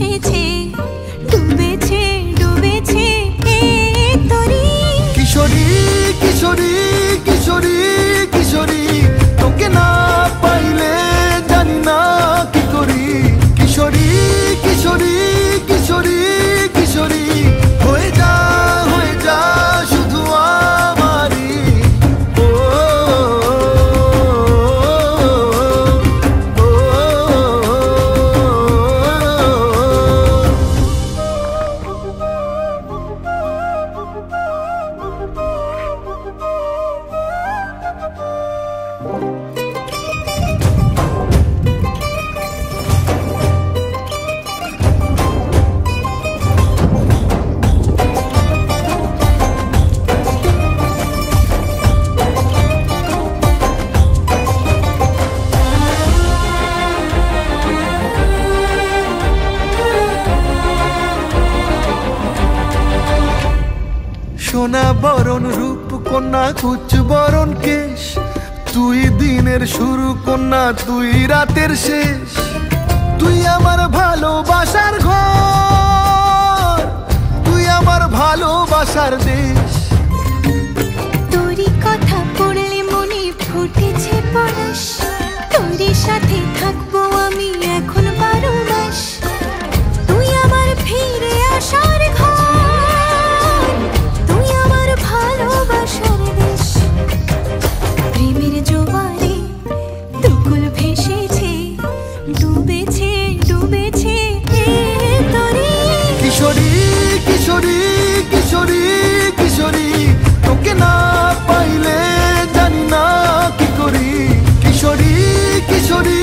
ভেসেছে, ডুবেছে ডুবেছে এই তরি। কিশোরী কিশোরী কিশোরী কিশোরী, তোকে না পাইলে জানি না কি করি। কিশোরী কিশোরী কিশোরী কিশোরী, হয়ে যা শুধু আমারই। ও সোনা বরণ রূপ কন্যা কুচ বরণ কেশ, তুই দিনের শুরু কন্যা তুই রাতের শেষ। তুই আমার ভালোবাসার ঘর, তুই আমার ভালোবাসার দেশ। তোরই কথা পড়লে মনে ফুটেছে পরশ, তোরই সাথে থাকবো আমি এখন 12 মাস। তুই আমার ফিরে আসার ঘর, তুই আমার ভালোবাসার দেশ। প্রেমের জোয়ারে দুকুল ভেসেছে, ডুবেছে ডুবেছে এই তরি। কিশোরী কিশোরী কিশোরী কিশোরী, তোকে না পাইলে জানি না কি করি। কিশোরী কিশোরী